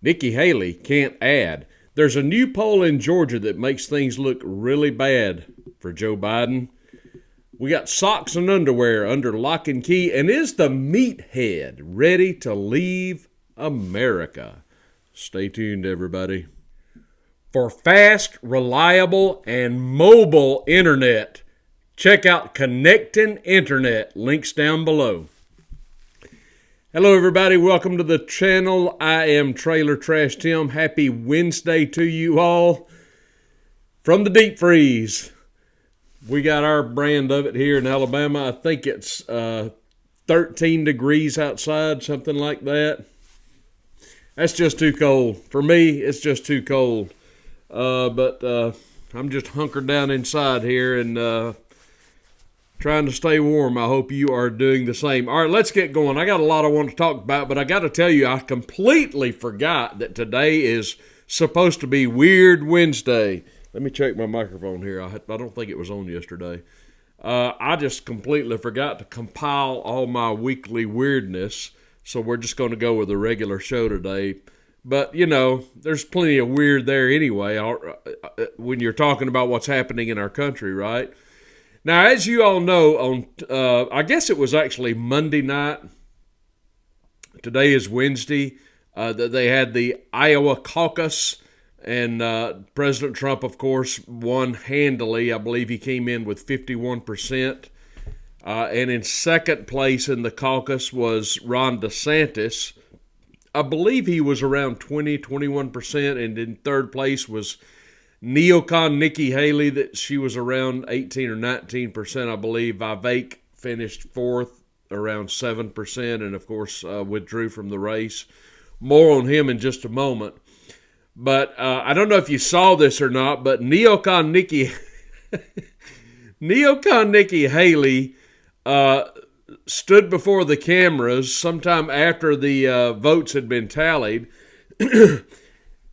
Nikki Haley can't add. There's a new poll in Georgia that makes things look really bad for Joe Biden. We got socks and underwear under lock and key. And is the Meathead ready to leave America? Stay tuned, everybody. For fast, reliable, and mobile internet, check out Connecting Internet. Links down below. Hello, everybody. Welcome to the channel. I am Trailer Trash Tim. Happy Wednesday to you all. From the deep freeze, we got our brand of it here in Alabama. I think it's 13 degrees outside, something like that. That's just too cold. For me, it's just too cold. But I'm just hunkered down inside here and trying to stay warm. I hope you are doing the same. All right, let's get going. I got a lot I want to talk about, but I got to tell you, I completely forgot that today is supposed to be Weird Wednesday. Let me check my microphone here. I don't think it was on yesterday. I just completely forgot to compile all my weekly weirdness, so we're just going to go with a regular show today. But, you know, there's plenty of weird there anyway when you're talking about what's happening in our country, right? Now, as you all know, on I guess it was actually Monday night. Today is Wednesday. That they had the Iowa caucus, and President Trump, of course, won handily. I believe he came in with 51%. And in second place in the caucus was Ron DeSantis. I believe he was around 21%, and in third place was neocon Nikki Haley, that she was around 18 or 19%, I believe. Vivek finished fourth, around 7%, and of course withdrew from the race. More on him in just a moment. But I don't know if you saw this or not, but neocon Nikki Haley stood before the cameras sometime after the votes had been tallied.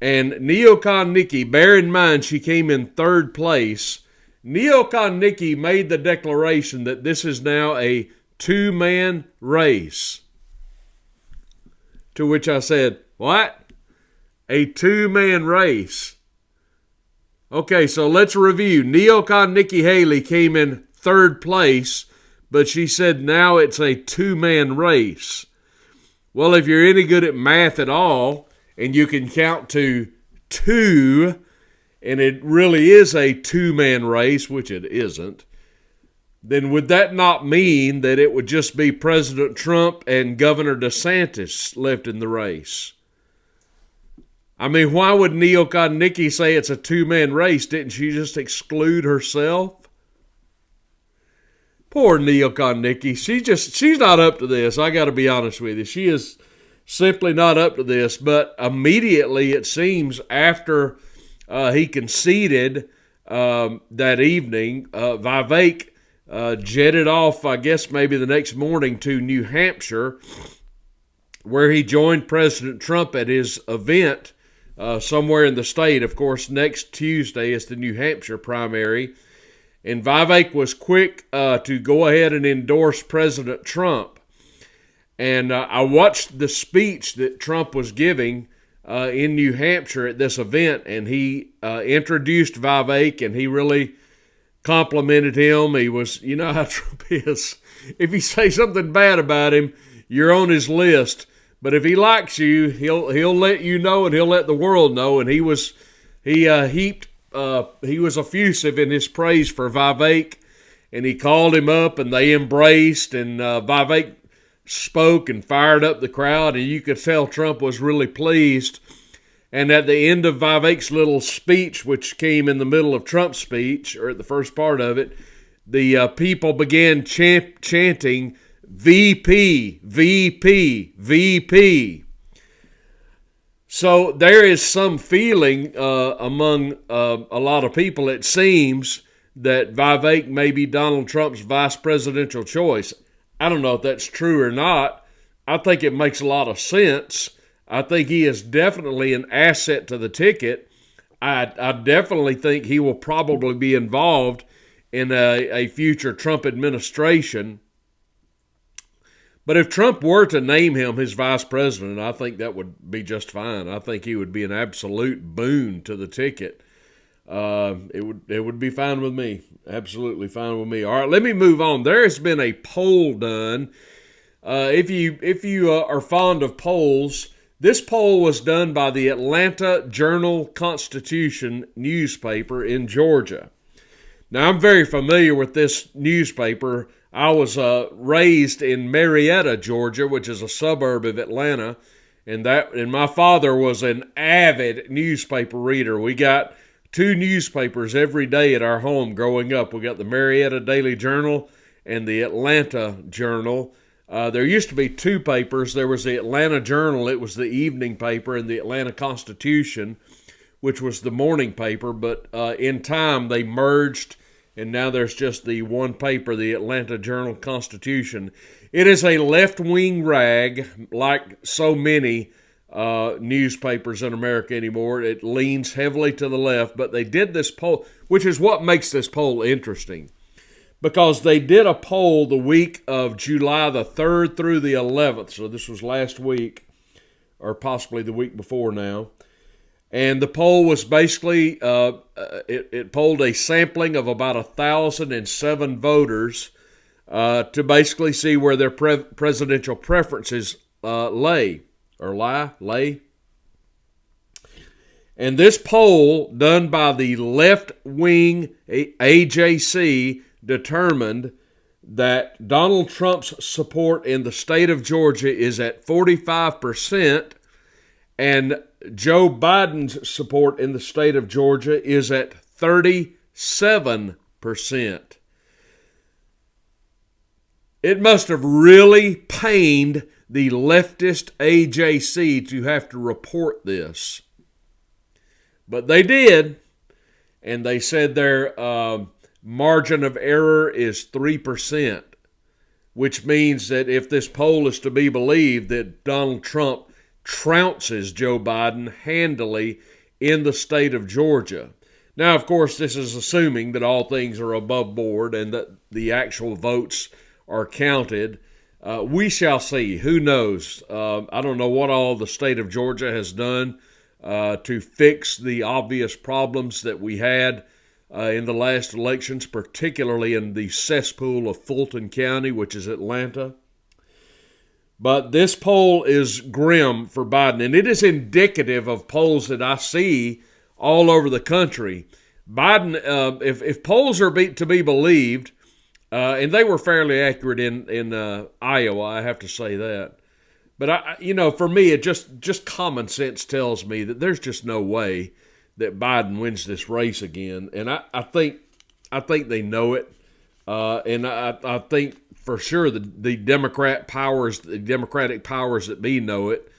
And neocon Nikki, bear in mind she came in third place, neocon Nikki made the declaration that this is now a two-man race. To which I said, what? A two-man race? Okay, so let's review. Neocon Nikki Haley came in third place, but she said now it's a two-man race. Well, if you're any good at math at all, and you can count to two, and it really is a two-man race, which it isn't, then would that not mean that it would just be President Trump and Governor DeSantis left in the race? I mean, why would neocon Nikki say it's a two-man race? Didn't she just exclude herself? Poor neocon Nikki. She's not up to this. I got to be honest with you. She is simply not up to this. But immediately, it seems, after he conceded that evening, Vivek jetted off, I guess maybe the next morning, to New Hampshire, where he joined President Trump at his event somewhere in the state. Of course, next Tuesday is the New Hampshire primary. And Vivek was quick to go ahead and endorse President Trump. And I watched the speech that Trump was giving in New Hampshire at this event, and he introduced Vivek, and he really complimented him. He was, you know how Trump is. If you say something bad about him, you're on his list. But if he likes you, he'll let you know, and he'll let the world know. And he was effusive in his praise for Vivek, and he called him up, and they embraced, and Vivek spoke and fired up the crowd, and you could tell Trump was really pleased. And at the end of Vivek's little speech, which came in the middle of Trump's speech, or at the first part of it, the people began chanting, VP, VP, VP. So there is some feeling among a lot of people, it seems, that Vivek may be Donald Trump's vice presidential choice. I don't know if that's true or not. I think it makes a lot of sense. I think he is definitely an asset to the ticket. I definitely think he will probably be involved in a future Trump administration. But if Trump were to name him his vice president, I think that would be just fine. I think he would be an absolute boon to the ticket. It would be fine with me. Absolutely fine with me. All right, let me move on. There has been a poll done. If you are fond of polls, this poll was done by the Atlanta Journal-Constitution newspaper in Georgia. Now, I'm very familiar with this newspaper. I was raised in Marietta, Georgia, which is a suburb of Atlanta, and my father was an avid newspaper reader. We got 2 newspapers every day at our home growing up. We got the Marietta Daily Journal and the Atlanta Journal. There used to be 2 papers. There was the Atlanta Journal, it was the evening paper, and the Atlanta Constitution, which was the morning paper, but in time they merged, and now there's just the one paper, the Atlanta Journal-Constitution. It is a left-wing rag, like so many newspapers in America anymore. It leans heavily to the left, but they did this poll, which is what makes this poll interesting, because they did a poll the week of July the 3rd through the 11th, so this was last week, or possibly the week before now. And the poll was basically, it polled a sampling of about 1,007 voters to basically see where their presidential preferences lay. And this poll, done by the left-wing AJC, determined that Donald Trump's support in the state of Georgia is at 45%, and Joe Biden's support in the state of Georgia is at 37%. It must have really pained the leftist AJC to have to report this. But they did, and they said their margin of error is 3%, which means that if this poll is to be believed, that Donald Trump trounces Joe Biden handily in the state of Georgia. Now, of course, this is assuming that all things are above board and that the actual votes are counted. We shall see. Who knows? I don't know what all the state of Georgia has done to fix the obvious problems that we had in the last elections, particularly in the cesspool of Fulton County, which is Atlanta. But this poll is grim for Biden, and it is indicative of polls that I see all over the country. Biden, if polls are to be believed, and they were fairly accurate in Iowa, I have to say that. But for me, it just common sense tells me that there's just no way that Biden wins this race again, and I think they know it, and I think for sure the Democratic powers that be know it.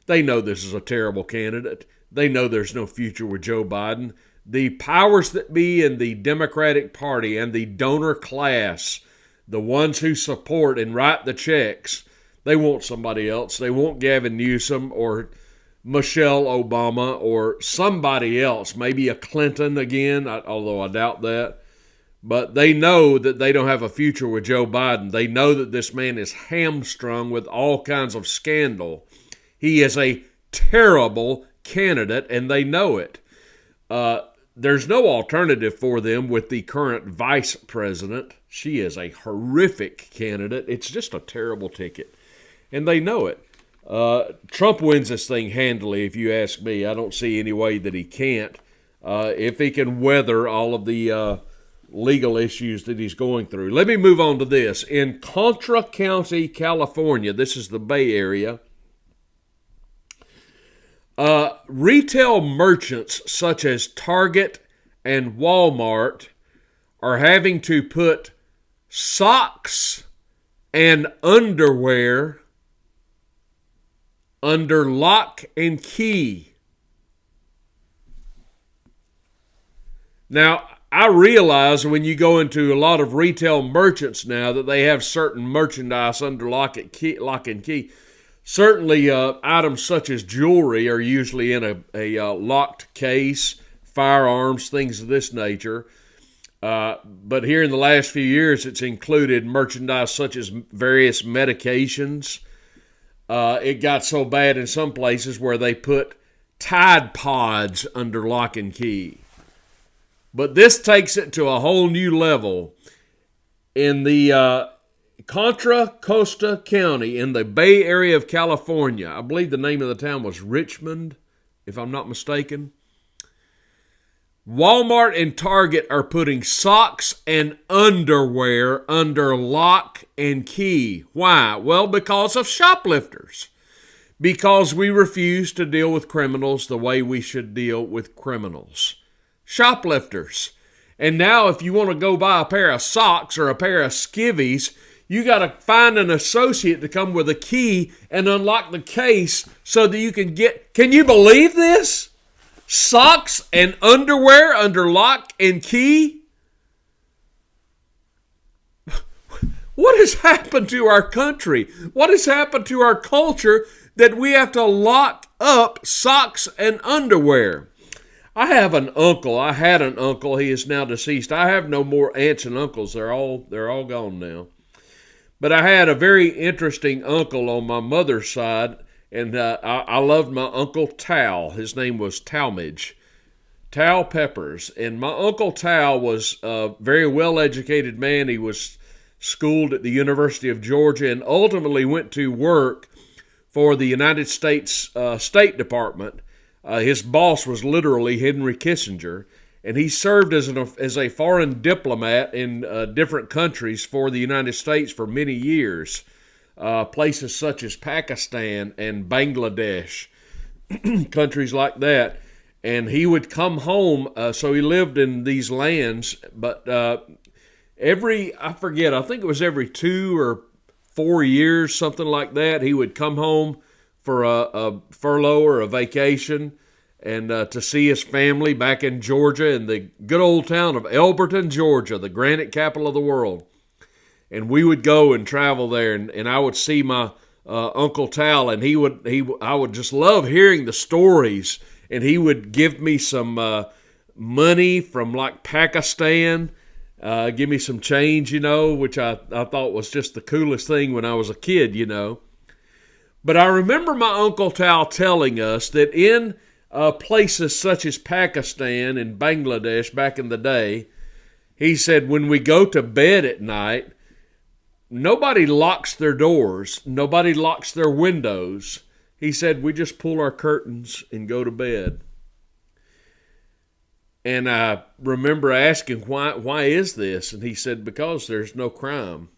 They know this is a terrible candidate. They know there's no future with Joe Biden. The powers that be in the Democratic Party and the donor class, the ones who support and write the checks, they want somebody else. They want Gavin Newsom or Michelle Obama or somebody else, maybe a Clinton again, although I doubt that. But they know that they don't have a future with Joe Biden. They know that this man is hamstrung with all kinds of scandal. He is a terrible candidate, and they know it. There's no alternative for them with the current vice president. She is a horrific candidate. It's just a terrible ticket, and they know it. Trump wins this thing handily, if you ask me. I don't see any way that he can't. If he can weather all of the legal issues that he's going through. Let me move on to this. In Contra County, California, this is the Bay Area, retail merchants such as Target and Walmart are having to put socks and underwear under lock and key. Now, I realize when you go into a lot of retail merchants now that they have certain merchandise under lock and key. Certainly, items such as jewelry are usually in a locked case, firearms, things of this nature. But here in the last few years, it's included merchandise such as various medications. It got so bad in some places where they put Tide Pods under lock and key. But this takes it to a whole new level. In the Contra Costa County in the Bay Area of California, I believe the name of the town was Richmond, if I'm not mistaken, Walmart and Target are putting socks and underwear under lock and key. Why? Well, because of shoplifters. Because we refuse to deal with criminals the way we should deal with criminals. Shoplifters. And now if you want to go buy a pair of socks or a pair of skivvies, you got to find an associate to come with a key and unlock the case so that you can get... Can you believe this? Socks and underwear under lock and key? What has happened to our country? What has happened to our culture that we have to lock up socks and underwear? I have an uncle. I had an uncle. He is now deceased. I have no more aunts and uncles. They're all gone now. But I had a very interesting uncle on my mother's side, and I loved my Uncle Tal. His name was Talmadge, Tal Peppers. And my Uncle Tal was a very well-educated man. He was schooled at the University of Georgia and ultimately went to work for the United States State Department. His boss was literally Henry Kissinger, and he served as a foreign diplomat in different countries for the United States for many years. Places such as Pakistan and Bangladesh, countries like that. And he would come home, so he lived in these lands, but I think it was every 2 or 4 years, something like that, he would come home for a furlough or a vacation and to see his family back in Georgia, in the good old town of Elberton, Georgia, the granite capital of the world. And we would go and travel there, and I would see my Uncle Tal, and I would just love hearing the stories. And he would give me some money from like Pakistan, give me some change, which I thought was just the coolest thing when I was a kid, But I remember my Uncle Tal telling us that in places such as Pakistan and Bangladesh back in the day, he said when we go to bed at night, nobody locks their doors, nobody locks their windows. He said we just pull our curtains and go to bed. And I remember asking, why is this? And he said, because there's no crime.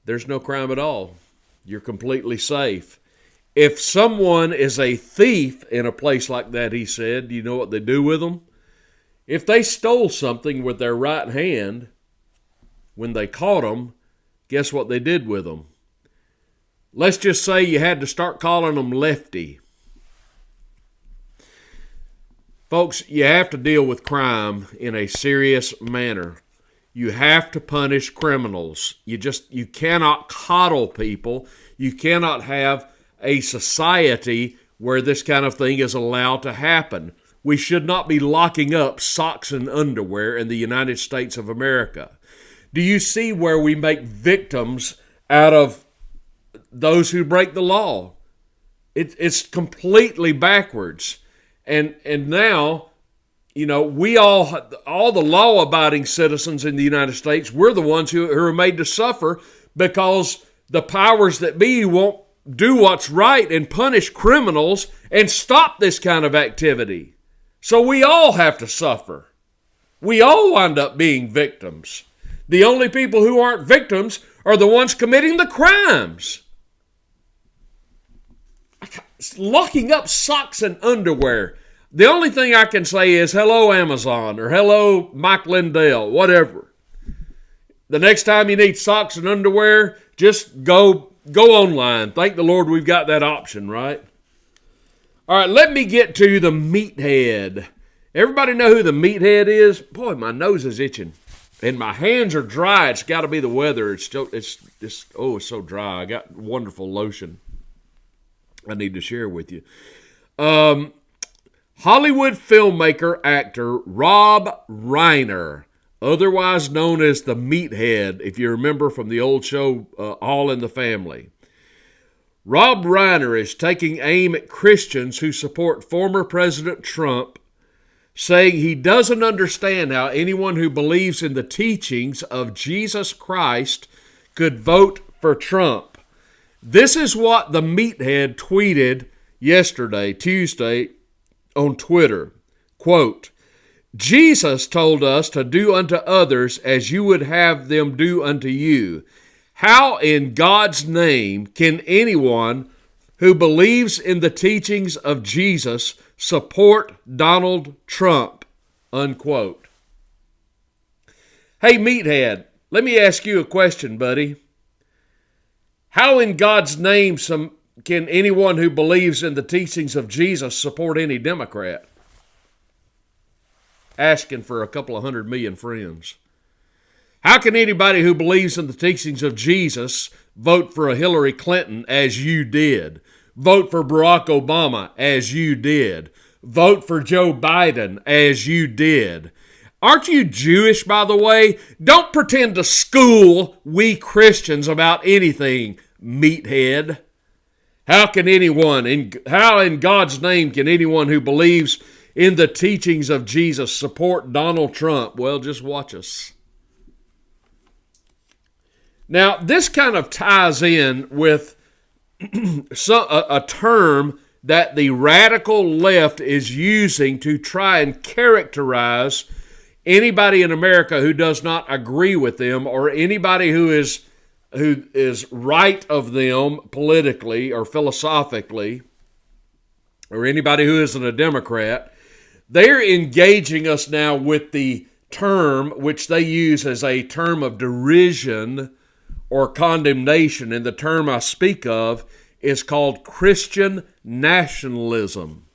There's no crime at all. You're completely safe. If someone is a thief in a place like that, he said, you know what they do with them? If they stole something with their right hand, when they caught them, guess what they did with them? Let's just say you had to start calling them lefty. Folks, you have to deal with crime in a serious manner. You have to punish criminals. You cannot coddle people. You cannot have a society where this kind of thing is allowed to happen. We should not be locking up socks and underwear in the United States of America. Do you see where we make victims out of those who break the law? It's completely backwards. And now, we all the law-abiding citizens in the United States, we're the ones who are made to suffer because the powers that be won't do what's right and punish criminals and stop this kind of activity. So we all have to suffer. We all wind up being victims. The only people who aren't victims are the ones committing the crimes. Locking up socks and underwear. The only thing I can say is hello Amazon or hello Mike Lindell, whatever. The next time you need socks and underwear, just go online. Thank the Lord we've got that option, right? All right, let me get to the Meathead. Everybody know who the Meathead is? Boy, my nose is itching. And my hands are dry. It's got to be the weather. It's so dry. I got wonderful lotion I need to share with you. Hollywood filmmaker actor Rob Reiner, otherwise known as the Meathead, if you remember from the old show All in the Family. Rob Reiner is taking aim at Christians who support former President Trump, saying he doesn't understand how anyone who believes in the teachings of Jesus Christ could vote for Trump. This is what the Meathead tweeted yesterday, Tuesday, on Twitter. Quote, Jesus told us to do unto others as you would have them do unto you. How in God's name can anyone who believes in the teachings of Jesus support Donald Trump? Unquote. Hey, Meathead, let me ask you a question, buddy. How in God's name can anyone who believes in the teachings of Jesus support any Democrat? Asking for a couple of 100 million friends. How can anybody who believes in the teachings of Jesus vote for a Hillary Clinton as you did? Vote for Barack Obama as you did? Vote for Joe Biden as you did? Aren't you Jewish, by the way? Don't pretend to school we Christians about anything, Meathead. How in God's name can anyone who believes in the teachings of Jesus support Donald Trump? Well, just watch us. Now, this kind of ties in with a term that the radical left is using to try and characterize anybody in America who does not agree with them, or anybody who is right of them politically or philosophically, or anybody who isn't a Democrat. They're engaging us now with the term which they use as a term of derision or condemnation, and the term I speak of is called Christian nationalism.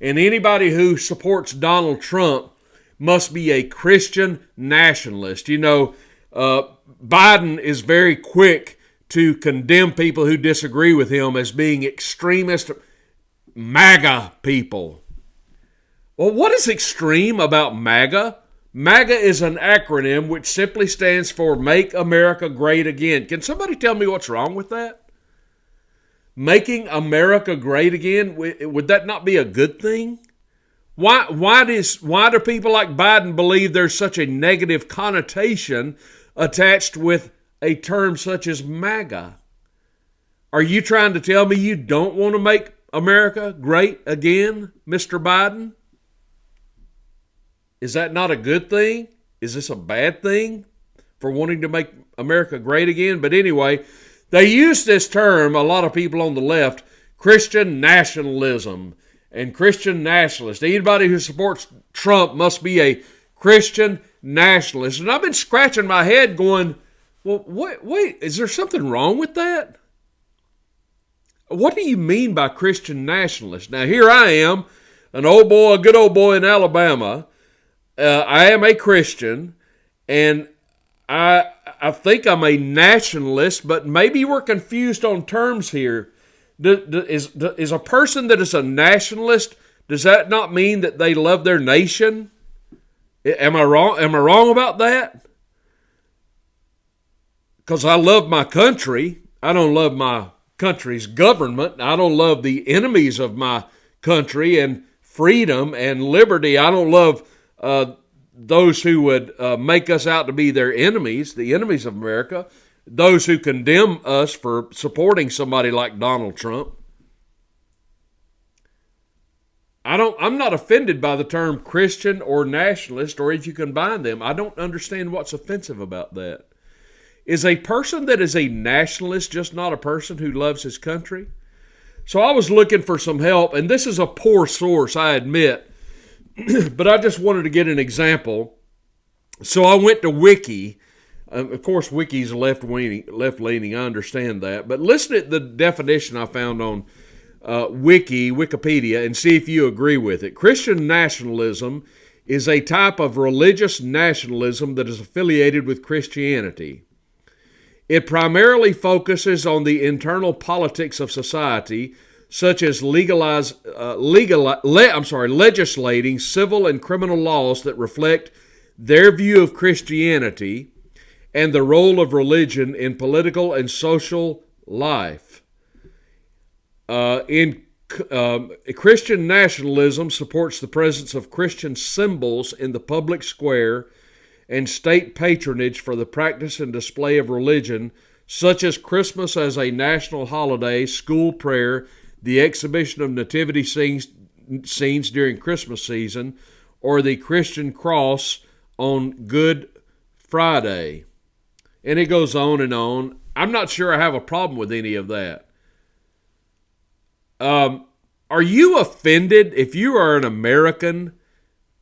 And anybody who supports Donald Trump must be a Christian nationalist. You know, Biden is very quick to condemn people who disagree with him as being extremist MAGA people. Well, what is extreme about MAGA? MAGA is an acronym which simply stands for Make America Great Again. Can somebody tell me what's wrong with that? Making America great again, would that not be a good thing? Why do people like Biden believe there's such a negative connotation attached with a term such as MAGA? Are you trying to tell me you don't want to make America great again, Mr. Biden? Is that not a good thing? Is this a bad thing for wanting to make America great again? But anyway, they use this term, a lot of people on the left, Christian nationalism and Christian nationalist. Anybody who supports Trump must be a Christian nationalist. And I've been scratching my head going, well, wait, is there something wrong with that? What do you mean by Christian nationalist? Now, here I am, a good old boy in Alabama. I am a Christian, and I think I'm a nationalist, but maybe we're confused on terms here. Is a person that is a nationalist, does that not mean that they love their nation? Am I wrong? Am I wrong about that? Because I love my country. I don't love my country's government. I don't love the enemies of my country and freedom and liberty. I don't love those who would make us out to be their enemies, the enemies of America, those who condemn us for supporting somebody like Donald Trump. I'm not offended by the term Christian or nationalist, or if you combine them. I don't understand what's offensive about that. Is a person that is a nationalist just not a person who loves his country? So I was looking for some help, and this is a poor source, I admit, but I just wanted to get an example. So I went to Wiki. Of course, Wiki's left-leaning, I understand that. But listen to the definition I found on Wikipedia, and see if you agree with it. Christian nationalism is a type of religious nationalism that is affiliated with Christianity. It primarily focuses on the internal politics of society such as legislating civil and criminal laws that reflect their view of Christianity and the role of religion in political and social life. Christian nationalism supports the presence of Christian symbols in the public square and state patronage for the practice and display of religion, such as Christmas as a national holiday, school prayer, the exhibition of nativity scenes during Christmas season, or the Christian cross on Good Friday. And it goes on and on. I'm not sure I have a problem with any of that. Are you offended if you are an American?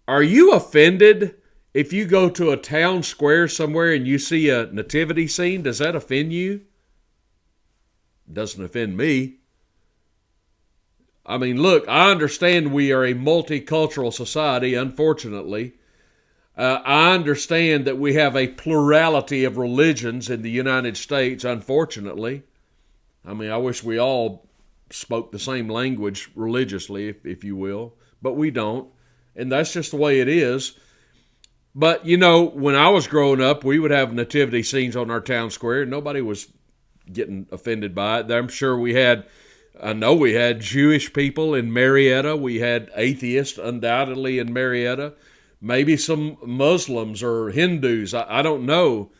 Are you offended if you go to a town square somewhere and you see a nativity scene? Does that offend you? It doesn't offend me. I mean, look, I understand we are a multicultural society, unfortunately. I understand that we have a plurality of religions in the United States, unfortunately. I mean, I wish we all spoke the same language religiously, if you will, but we don't, and that's just the way it is. But, you know, when I was growing up, we would have nativity scenes on our town square, and nobody was getting offended by it. I know we had Jewish people in Marietta. We had atheists, undoubtedly, in Marietta. Maybe some Muslims or Hindus. I don't know.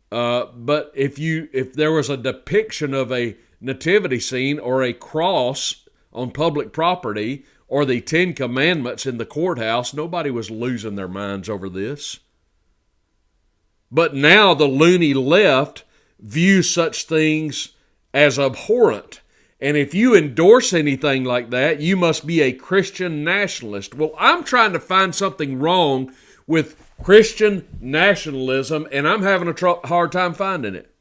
But if there was a depiction of a nativity scene or a cross on public property or the Ten Commandments in the courthouse, nobody was losing their minds over this. But now the loony left views such things as abhorrent. And if you endorse anything like that, you must be a Christian nationalist. Well, I'm trying to find something wrong with Christian nationalism, and I'm having a hard time finding it.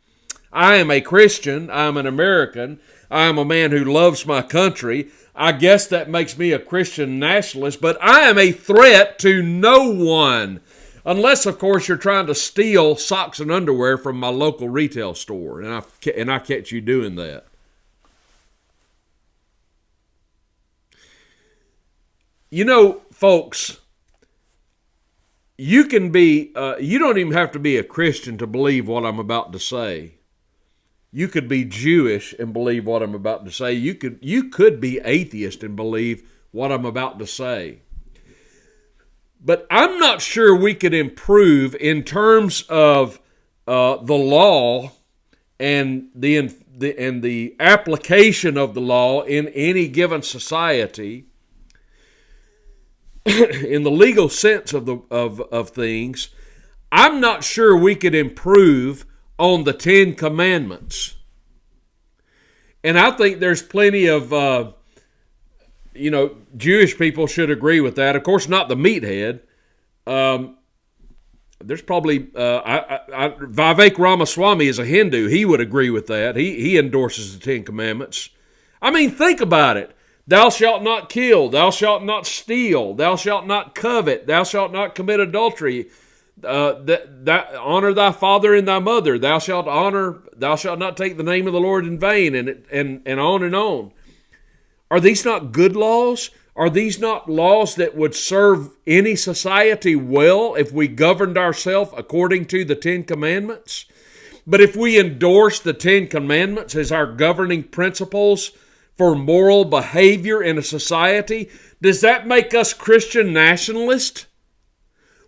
I am a Christian. I'm an American. I am a man who loves my country. I guess that makes me a Christian nationalist, but I am a threat to no one. Unless, of course, you're trying to steal socks and underwear from my local retail store, and I catch you doing that. You know, folks, you don't even have to be a Christian to believe what I'm about to say. You could be Jewish and believe what I'm about to say. You could be atheist and believe what I'm about to say. But I'm not sure we could improve in terms of the law and the application of the law in any given society. In the legal sense of things, I'm not sure we could improve on the Ten Commandments. And I think there's plenty of, Jewish people should agree with that. Of course, not the Meathead. There's probably, Vivek Ramaswamy is a Hindu. He would agree with that. He endorses the Ten Commandments. I mean, think about it. Thou shalt not kill. Thou shalt not steal. Thou shalt not covet. Thou shalt not commit adultery. Honor thy father and thy mother. Thou shalt not take the name of the Lord in vain, and on and on. Are these not good laws? Are these not laws that would serve any society well if we governed ourselves according to the Ten Commandments? But if we endorse the Ten Commandments as our governing principles for moral behavior in a society, does that make us Christian nationalists?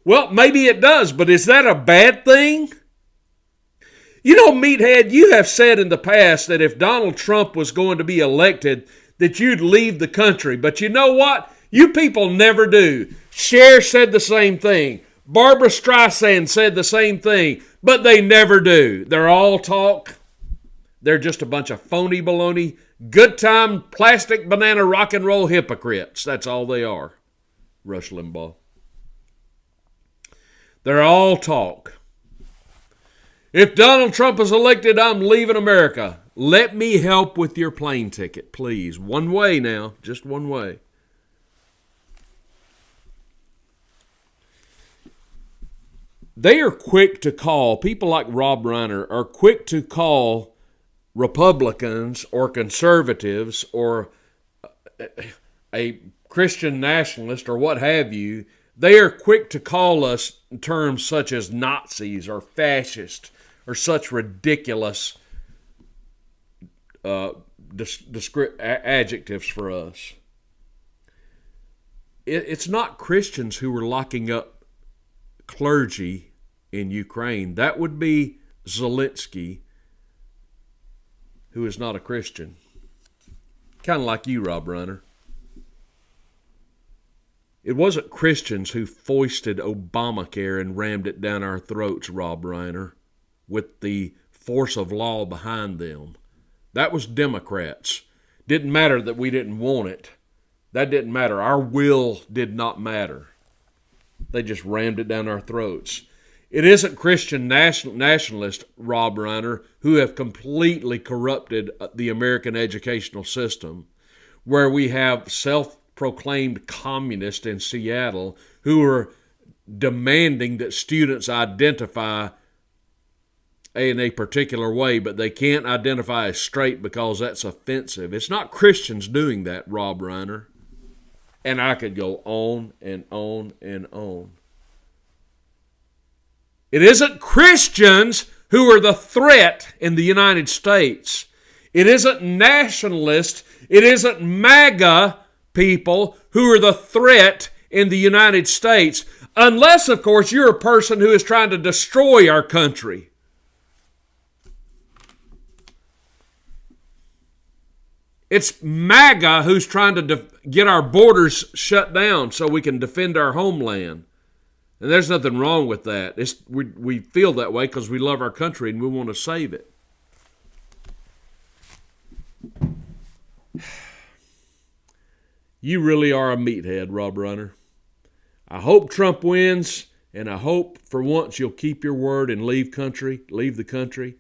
Well, maybe it does, but is that a bad thing? You know, Meathead, you have said in the past that if Donald Trump was going to be elected, that you'd leave the country. But you know what? You people never do. Cher said the same thing. Barbara Streisand said the same thing, but they never do. They're all talk. They're just a bunch of phony baloney, good time, plastic banana rock and roll hypocrites. That's all they are. Rush Limbaugh. They're all talk. If Donald Trump is elected, I'm leaving America. Let me help with your plane ticket, please. One way now, just one way. They are quick to call, people like Rob Reiner are quick to call Republicans or conservatives or a Christian nationalist or what have you, they are quick to call us terms such as Nazis or fascist or such ridiculous adjectives for us. It's not Christians who are locking up clergy in Ukraine. That would be Zelensky, who is not a Christian. Kind of like you, Rob Reiner. It wasn't Christians who foisted Obamacare and rammed it down our throats, Rob Reiner, with the force of law behind them. That was Democrats. Didn't matter that we didn't want it. That didn't matter. Our will did not matter. They just rammed it down our throats. It isn't Christian nationalists, Rob Reiner, who have completely corrupted the American educational system, where we have self-proclaimed communists in Seattle who are demanding that students identify in a particular way, but they can't identify as straight because that's offensive. It's not Christians doing that, Rob Reiner. And I could go on and on and on. It isn't Christians who are the threat in the United States. It isn't nationalists. It isn't MAGA people who are the threat in the United States. Unless, of course, you're a person who is trying to destroy our country. It's MAGA who's trying to get our borders shut down so we can defend our homeland. And there's nothing wrong with that. We feel that way because we love our country and we want to save it. You really are a meathead, Rob Reiner. I hope Trump wins, and I hope for once you'll keep your word and leave the country,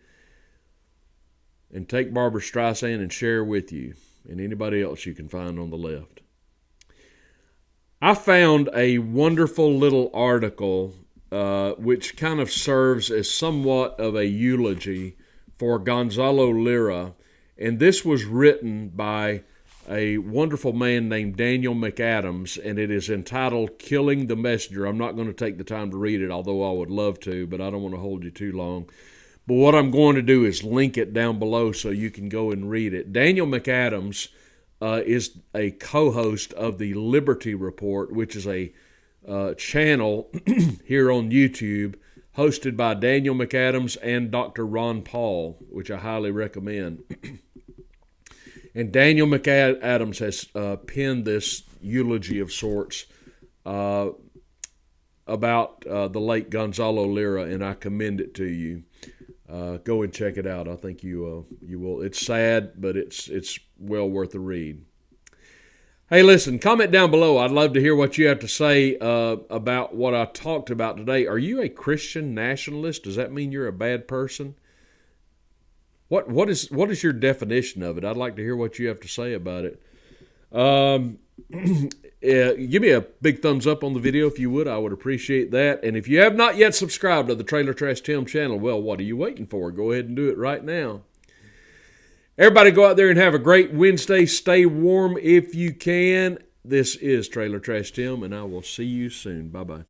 and take Barbara Streisand and share with you and anybody else you can find on the left. I found a wonderful little article which kind of serves as somewhat of a eulogy for Gonzalo Lira, and this was written by a wonderful man named Daniel McAdams, and it is entitled Killing the Messenger. I'm not going to take the time to read it, although I would love to, but I don't want to hold you too long. But what I'm going to do is link it down below so you can go and read it. Daniel McAdams is a co-host of the Liberty Report, which is a channel here on YouTube hosted by Daniel McAdams and Dr. Ron Paul, which I highly recommend. And Daniel McAdams has penned this eulogy of sorts about the late Gonzalo Lira, and I commend it to you. Go and check it out. I think you will. It's sad, but it's well worth a read. Hey, listen, comment down below. I'd love to hear what you have to say about what I talked about today. Are you a Christian nationalist? Does that mean you're a bad person? What is your definition of it? I'd like to hear what you have to say about it. Give me a big thumbs up on the video if you would. I would appreciate that. And if you have not yet subscribed to the Trailer Trash Tim channel, well, what are you waiting for? Go ahead and do it right now. Everybody go out there and have a great Wednesday. Stay warm if you can. This is Trailer Trash Tim, and I will see you soon. Bye-bye.